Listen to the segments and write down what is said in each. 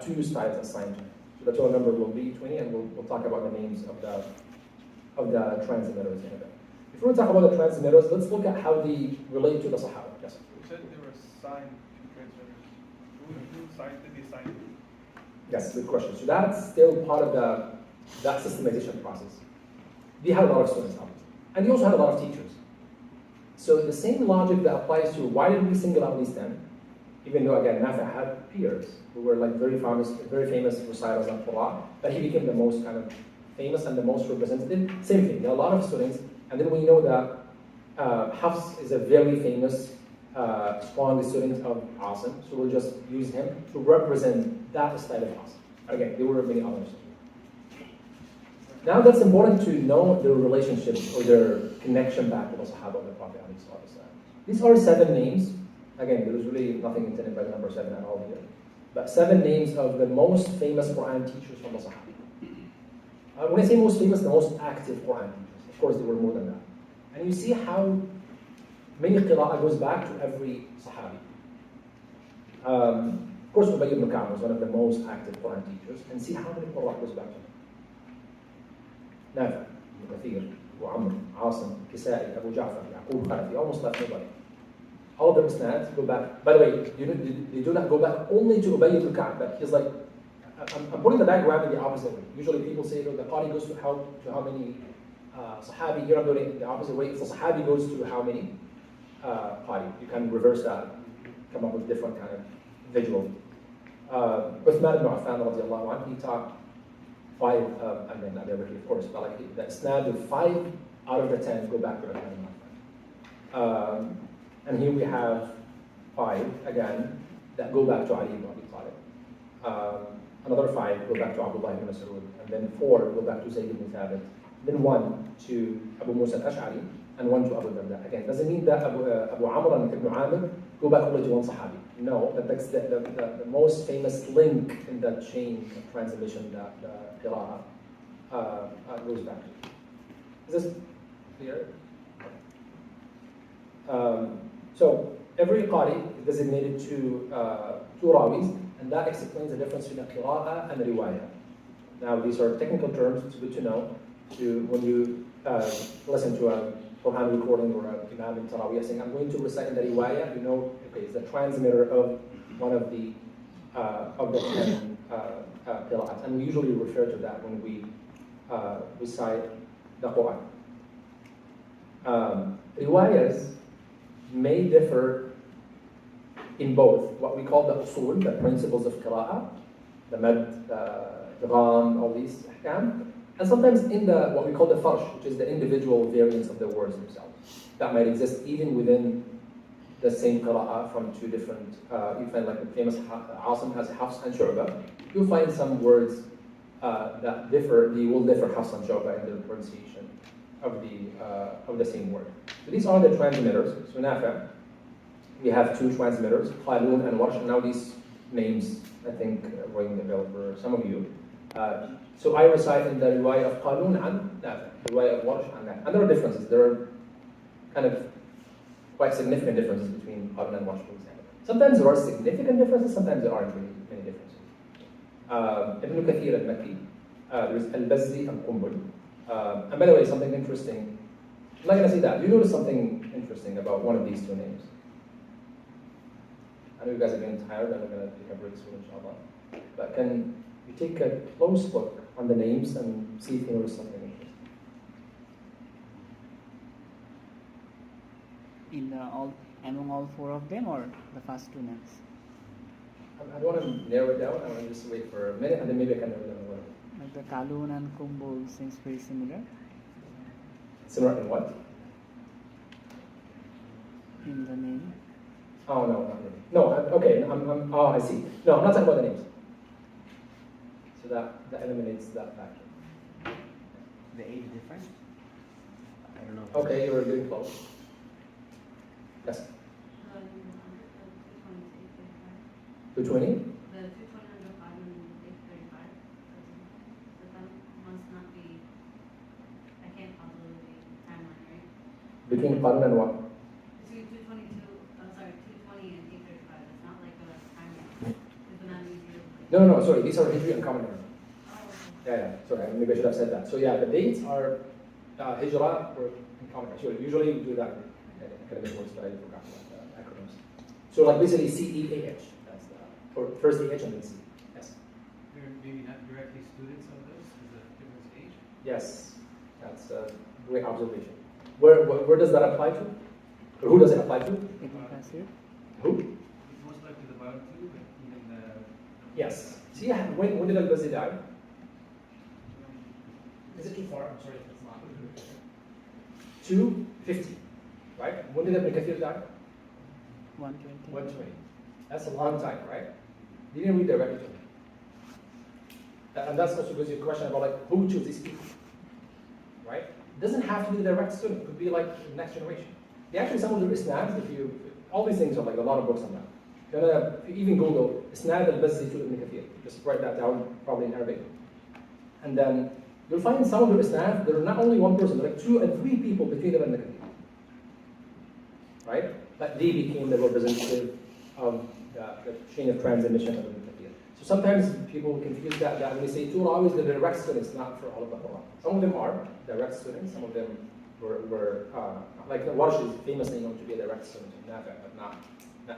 two styles assigned to him. So the total number will be 20, and we'll talk about the names of the transmitters in a bit. Before we talk about the transmitters, let's look at how they relate to the Sahaba. Yes? You said they were assigned to transmitters. Who signed to be assigned? Yes, good question. So that's still part of that systemization process. They had a lot of students, obviously. And they also had a lot of teachers. So the same logic that applies to why did we single out these 10, even though, again, Nafi had peers who were like very famous reciters of Qur'an, but he became the most kind of famous and the most representative. Same thing, there are a lot of students, and then we know that Hafs is a very famous, strong student of Asim, so we'll just use him to represent that style of Asim. Again, there were many others. Now that's important to know their relationship or their connection back to the Sahaba of the Prophet. These are 7 names. Again, there is really nothing intended by the number 7 at all here. But 7 names of the most famous Quran teachers from the Sahaba. When I say most famous, the most active Quran teachers. Of course, there were more than that. And you see how many Qirā'a goes back to every Sahabi. Of course, Ubay ibn Ka'b was one of the most active Quran teachers. And see how many Qur'an goes back to him. Nafi, Ibn Kathir, Abu Amr, Asim, Kisa'i, Abu Ja'far, Yaqub, Khalafi, almost like nobody. All of their isnads go back. By the way, they do not go back only to Ubay ibn Ka'b, but he's like, I'm putting the diagram in the opposite way. Usually people say the Qari goes to how many Sahabi. Here I'm doing it in the opposite way. If the Sahabi goes to how many Qari. You can reverse that, come up with different kind of visual. Uthman ibn Affan radiallahu anhu, he taught 5, and then Abu Bakr, of course, but like the isnad of 5 out of the 10 go back to Uthman ibn Affan. And here we have 5, again, that go back to Ali ibn Abi Talib. Another 5 go back to Abdullah ibn Mas'ud, and then 4 go back to Zayd ibn Thabit, then 1 to Abu Musa al-Ash'ari, and 1 to Abu Darda. Again, doesn't mean that Abu Amr and Ibn Amir go back only to one Sahabi. No, that's the most famous link in that chain of transmission that the Qirā'a goes back to. Is this clear? So every Qari is designated to 2 Rawis, and that explains the difference between Qirā'a and Riwayah. Now, these are technical terms, it's good to know. When you listen to a Qur'an recording or an Imam in Taraweeh saying, I'm going to recite in the Riwayah, you know, okay, it's the transmitter of one of the 10 Qirā'at. And we usually refer to that when we recite the Qur'an. Riwayahs may differ in both what we call the usul, the principles of Qirā'ah, the mad, idgham, all these ahkam, and sometimes in what we call the farsh, which is the individual variants of the words themselves. That might exist even within the same Qirā'ah from 2 different, you find like the famous Asim has Hafs and Shu'bah. You'll find some words that differ, they will differ Hafs and Shu'bah in the pronunciation of the same word. So these are the transmitters. So Nafi', we have 2 transmitters, Qalun and Warsh. Now these names, I think, ring the bell for some of you. So I recite in the riwayah of Qalun and Nafi', the riwayah of Warsh and Nafi'. And there are differences. There are kind of quite significant differences between Qalun and Warsh, for example. Sometimes there are significant differences, sometimes there aren't really many differences. Ibn Kathir al-Makki, there's al-Bazzi and Qumbul. And by the way, something interesting, I'm not going to say that. You notice something interesting about one of these 2 names. I know you guys are getting tired and I'm going to take a break soon, inshallah. But can you take a close look on the names and see if you notice something interesting? Among all 4 of them, or the first 2 names? I don't want to narrow it down. I want to just wait for a minute and then maybe I can narrow it down a little. Like the Qalun and Kumbul seems very similar. Similar in what? In the name. Oh, no, not really. No, okay, oh, I see. No, I'm not talking about the names. So that eliminates that factor. The age difference? I don't know. Okay, you were getting close. Yes? 220? The 220 under 5 and 835. But that must not be, I can't follow the timeline, right? Between Qalun and what? Between 222, I'm sorry, 220 and 835. It's not like a timeline. It's not easier to No, sorry, these are Hijri and common era. Oh, Yeah, sorry, maybe I should have said that. So yeah, the dates are Hijra or in common era. Usually we do that in academic words, but I forgot about the acronyms. So like basically CEAH, that's or first AH and then C. Yes. They're maybe not directly students of this, is a different age. Yes, that's a great observation. Where does that apply to? Or who does it apply to? Ibn Kasir. Who? It's most likely the bottom two, but even the. Yes. See, when did Al-Bazzi die? Is it too far? I'm sorry if it's not. 250, right? When did Ibn Kathir die? 120. 120. That's a long time, right? He didn't read directly to him. And that's also gives you a question about like who chose these people, right? It doesn't have to be the direct student. It could be like the next generation. They actually, some of the isnads, all these things are like a lot of books on that. If you even Google Isnad al-Bazzi to Ibn Kathir, just write that down, probably in Arabic. And then you'll find some of the isnads, there are not only one person, there are like 2 and 3 people between them and the Kathir. Right? But they became the representative of the chain of transmission of Ibn Kathir. So sometimes people confuse that when they say 2 ravis, they're direct students, not for all of the Quran. Some of them are direct students, some of them were like the Warsh is famously known to be a direct student of Nafi', but not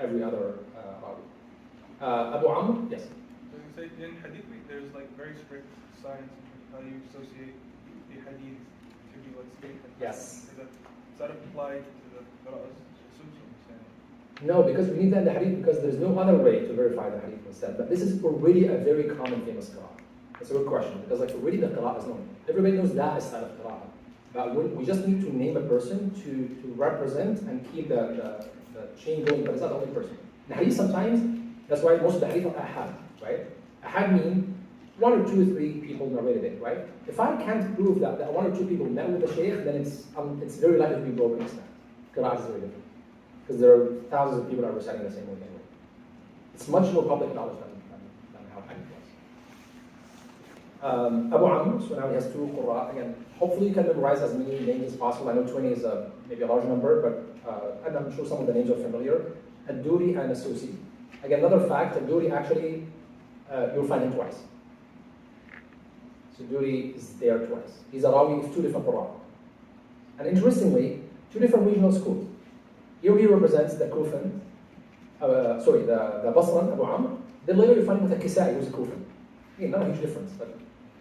every other rawi. Abu Amr, yes. So you say in hadith, there's like very strict science in terms of how you associate the hadith to be like straight and Yes. Does that apply to the Qur'an? No, because we need that in the hadith because there's no other way to verify the hadith was said. But this is already a very common famous qira'ah. That's a good question because like already the qira'ah is known. Everybody knows that side of qira'ah. But we just need to name a person to represent and keep the chain going, but it's not the only person. In hadith sometimes, that's why most of the hadith are ahad, right? Ahad mean 1 or 2 or 3 people narrated it, right? If I can't prove that 1 or 2 people met with the shaykh, then it's very likely to be broken isnam. Qira'ah is very different. Because there are thousands of people that are reciting the same way anyway. It's much more public knowledge than how hadith was. Abu Amr, so now he has 2 qurra. Again, hopefully you can memorize as many names as possible. I know 20 is maybe a large number, but and I'm sure some of the names are familiar. Ad-Duri and As-Susi. Again, another fact, Ad-Duri actually, you'll find him twice. So Duri is there twice. He's a rawi of 2 different qurra. And interestingly, 2 different regional schools. Here he represents the Kufan, the Basran, Abu Amr. Then later you find him with a Kisa'i, who's a Kufan. Again, not a huge difference, but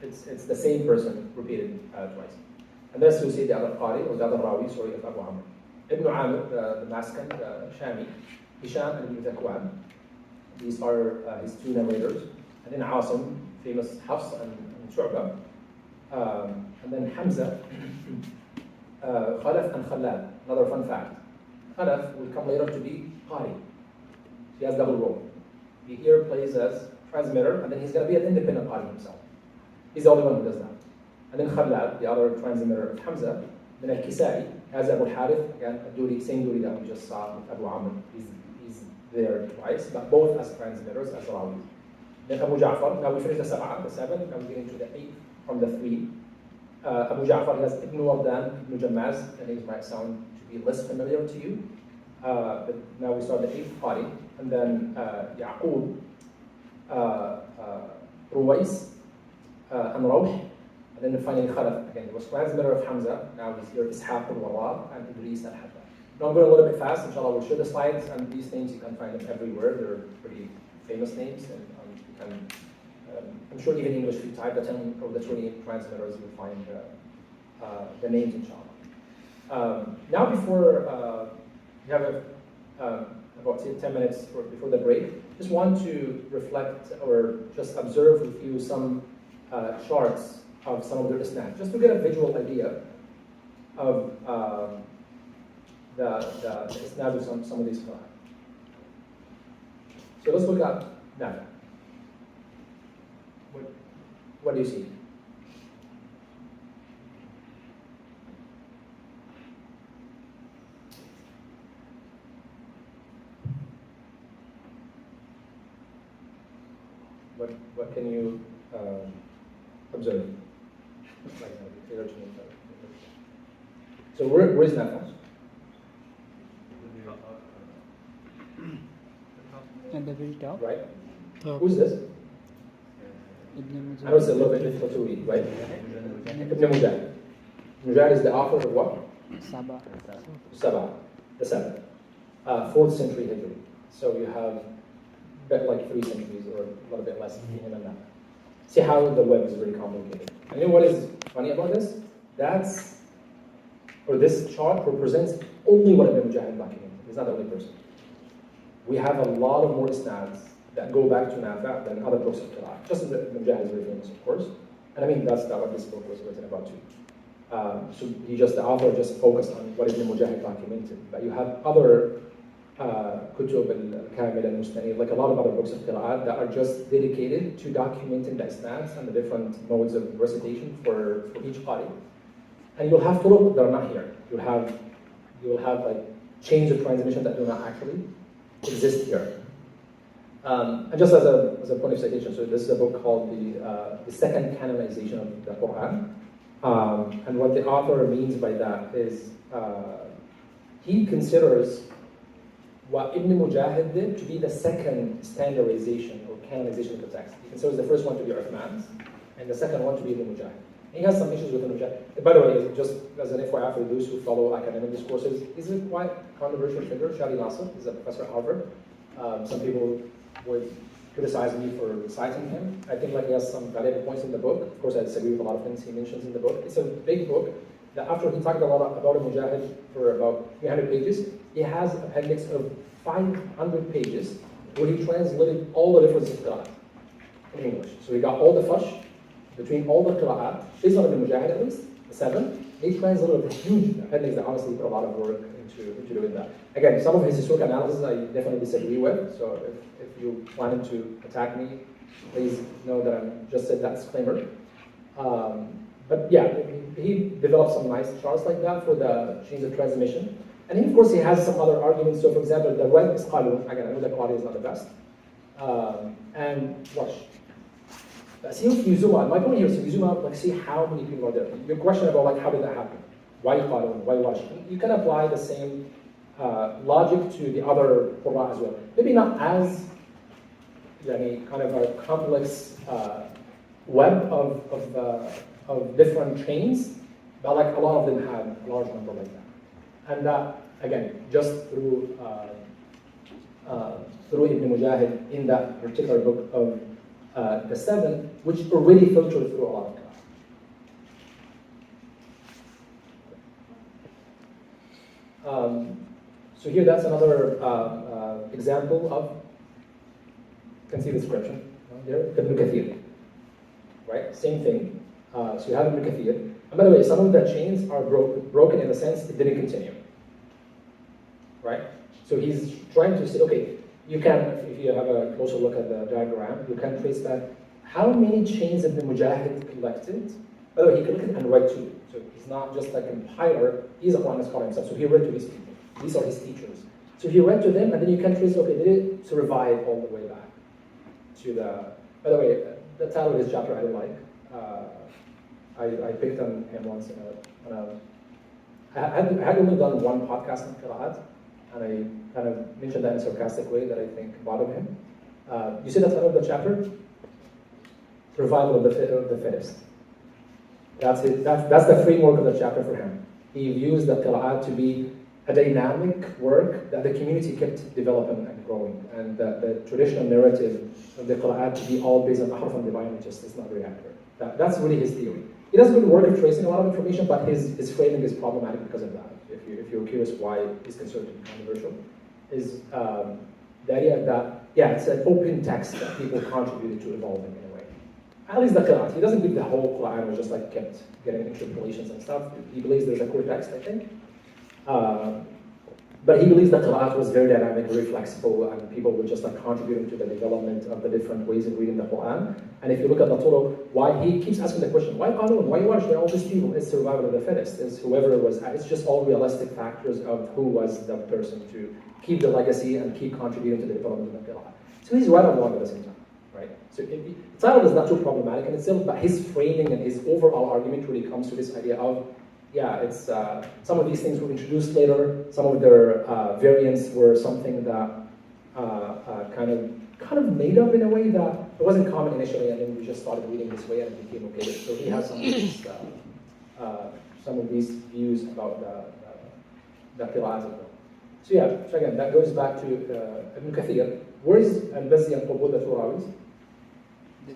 it's the same person repeated twice. And then you see the other Qari, or the other Rawi, of Abu Amr. Ibn Amr, the Maskan, the Shami, Hisham and Ibn Zakwan. These are his 2 narrators. And then Asim, famous Hafs and Shu'bah. And then Hamza, Khalaf and Khalad. Another fun fact. Khalaf will come later to be Qari. He has double role. He here plays as transmitter, and then he's going to be an independent Qari himself. He's the only one who does that. And then Khalad, the other transmitter of Hamza, then Al-Kisa'i, has Abu Harith, again, same Duri that we just saw with Abu Amr. He's there twice, but both as transmitters, as rawis. Then Abu Ja'far, now we finished the 7, now we get into the 8 from the 3. Abu Ja'far has Ibn Wardan, Ibn Jammaz, the names might sound to be less familiar to you. But now we start the 8th Qari, and then Ya'qub, Ruwais, and Rawh, and then finally Khalaf. Again, he was transmitter of Hamza, now he's here Ishaq al-Warraq, and Idris al-Hadda. Now I'm going a little bit fast, inshallah we'll share the slides, and these names you can find them everywhere. They're pretty famous names, and you can, I'm sure even English, if you type the 10 or the 28 transmitters, you'll find the names, inshallah. Now before we have about 10 minutes before the break, just want to reflect or just observe with you some charts of some of their isnad, just to get a visual idea of the isnad of some of these Qur'an. So let's look at that. What do you see? What can you observe? So where is Nafas? At the very top. Right. Who's this? I know it's a little bit difficult to read, right? Ibn Mujahid. Mujahid is the author of what? Sabah. Sabah, the seven. 4th century Hijri. So you have like 3 centuries or a little bit less than him and that. See how the web is very complicated. And you know what is funny about this? This chart represents only what Ibn Mujahid documented. He's not the only person. We have a lot of more isnads that go back to Nafi' than other books of Qirā'n. Just Ibn Mujahid is very famous, of course. And I mean, that's not what this book was written about too. So the author just focused on what Ibn Mujahid documented. But you have other kutub al-kamil al-mustanid, like a lot of other books of Qirā'n that are just dedicated to documenting the isnads and the different modes of recitation for each qari. And you'll have turuq that are not here. You'll have like chains of transmission that do not actually exist here. And just as a point of citation, so this is a book called the Second Canonization of the Qur'an. And what the author means by that is he considers what Ibn Mujahid did to be the second standardization or canonization of the text. He considers the first one to be Uthman's and the second one to be Ibn Mujahid. He has some issues with Ibn Mujahid. By the way, just as an FYI for those who follow academic discourses, he's a quite controversial figure. Shadi Nasser is a professor at Harvard. Some people would criticize me for citing him. I think like he has some valuable points in the book. Of course, I disagree with a lot of things he mentions in the book. It's a big book that after he talked a lot about Ibn Mujahid for about 300 pages, he has an appendix of 500 pages where he translated all the differences of Qirā'n in English. So he got all the fush between all the Qirā'āt, based on Ibn Mujahid at least, the 7. He translated a huge appendix that honestly put a lot of work into doing that. Again, some of his historical analysis I definitely disagree with, so if you planning to attack me, please know that I just said that disclaimer. But yeah, he developed some nice charts like that for the chains of transmission. And of course, he has some other arguments. So for example, the right is qalun. Again, I know the quality is not the best. And wash. See if you zoom out. My point here is if you zoom out, like see how many people are there. Your question about like how did that happen? Why qalun? Why wash? You can apply the same logic to the other Qur'an as well. Maybe not as kind of a complex web of different chains, but like a lot of them have a large number like that. And that, again, just through Ibn Mujahid in that particular book of the 7, which already filtered through a lot of Qur'an. So here, that's another example of, you can see the description there, Ibn Kathir, right? Same thing. So you have Ibn Kathir. And by the way, some of the chains are broken in the sense it didn't continue, right? So he's trying to say, okay, you can, if you have a closer look at the diagram, you can trace back how many chains Ibn Mujahid collected. By the way, he collected and read to. So he's not just like a compiler, he's a Qur'an scholar himself. So he read to these people. These are his teachers. So he read to them, and then you can trace, okay, did it survive all the way back to the, by the way, the title of his chapter I don't like. I picked on him once I had only done one podcast on Qirā't, and I kind of mentioned that in a sarcastic way that I think bothered him. You see the title of the chapter? Survival of the fittest. That's it. That's the framework of the chapter for him. He views the Qirā't to be a dynamic work that the community kept developing and growing, and the traditional narrative of the Qirā't to be all based on ahruf and divine just is not very accurate. That's really his theory. He does good work of tracing a lot of information, but his framing is problematic because of that. If you're curious why he's considered to be controversial, is the idea that, yeah, it's an open text that people contributed to evolving in a way. At least the Qirā't. He doesn't think the whole Qur'an was just like kept getting interpolations and stuff. He believes there's a core text, I think. But he believes that Qirā't was very dynamic, very flexible, and people were just like contributing to the development of the different ways of reading the Qur'an. And if you look at the turuq, why he keeps asking the question, why qalun, why wash, all these people, it's survival of the fittest, it's whoever was, it's just all realistic factors of who was the person to keep the legacy and keep contributing to the development of the Qirā'ah. So he's right and wrong at the same time, right? So the title is not too problematic in itself, but his framing and his overall argument really comes to this idea of, yeah, it's some of these things were introduced later. Some of their variants were something that kind of made up in a way that it wasn't common initially, and then we just started reading this way, and it became okay. So he has some of these views about the Qirāās as well. So yeah, so again, that goes back to Ibn Kathir. Where is al-Bazzi and Qubul, the two ravis?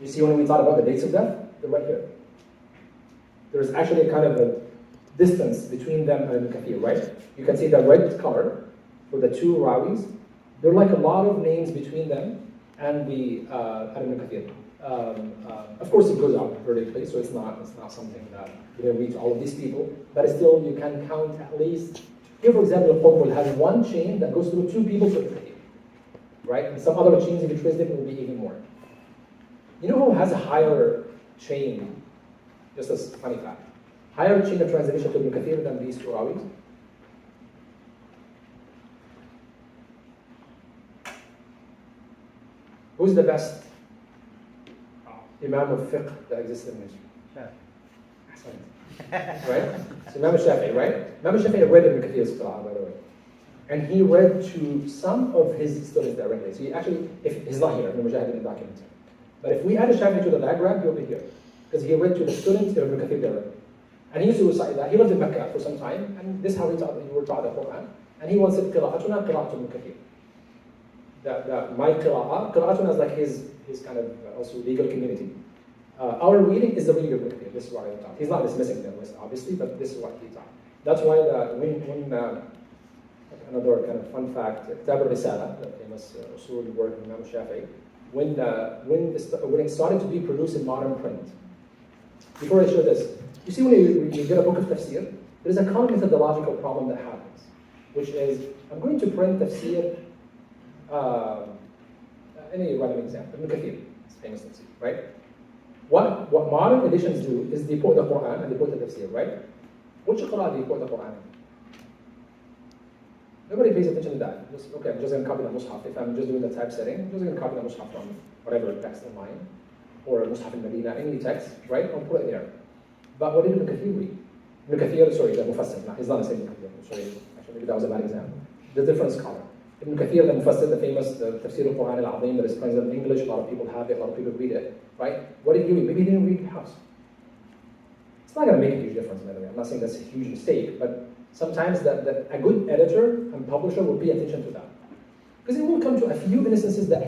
You see, when we thought about the dates of death, they're right here. There's actually a kind of a distance between them and Ibn Kathir, right? You can see the red color for the two ravis. There are like a lot of names between them and the Ibn Kathir. Of course, it goes up vertically, so it's not something that you can reach all of these people, but still you can count at least. Here, for example, Qubul has one chain that goes through two people to Ibn Kathir, right? And some other chains, if you trace them, it will be even more. You know who has a higher chain? Just as a funny fact, higher chain of transmission to Ibn Kathir than these two ravis? Who's the best Imam of fiqh that exists in history? Right? So Imam Shafi'i, right? Imam Shafi'i read Ibn Kathir's Qirā'n, by the way. And he read to some of his students directly. So he actually, if he's not here, Imam Mujahid didn't document him. But if we add a Shafi'i to the diagram, he'll be here. Because he read to the students of Ibn Kathir directly. And he used to recite that. He lived in Mecca for some time, and this is how he were taught the Qur'an. And he once said, Qirā'atuna Qirā'atu Ibn Kathir. My Qirā'atuna is like his kind of also legal community. Our reading is the reading of Ibn Kathir. This is what he taught. He's not dismissing them, obviously, but this is what he taught. That's why when another kind of fun fact, Kitab al-Risala, the famous usul work of Imam Shafi'i, when it started to be produced in modern print. Before I show this, you see when you get a book of tafsir, there's a common methodological problem that happens, which is, I'm going to print tafsir, any random example, Ibn Kathir, it's famous tafsir, right? What modern editions do is they put the Qur'an and they put the tafsir, right? Which Qur'an do you put the Qur'an in? Nobody pays attention to that. Okay, I'm just going to copy the Mus'haf. If I'm just doing the typesetting, I'm just going to copy the Mus'haf from whatever text in line, or Mus'haf in Medina, any text, right? I'll put it there. But what did Ibn Kathir read? Ibn Kathir, sorry, the Mufassir. He's not the same Ibn Kathir. Sorry, actually, maybe that was a bad example. The different scholar. Ibn Kathir, the Mufassir, the famous Tafsir al-Qur'an al-Azim that is printed in English, a lot of people have it, a lot of people read it, right? What did he read? Maybe he didn't read House. It's not going to make a huge difference, by the way. I'm not saying that's a huge mistake, but sometimes a good editor and publisher will pay attention to that. Because it will come to a few instances that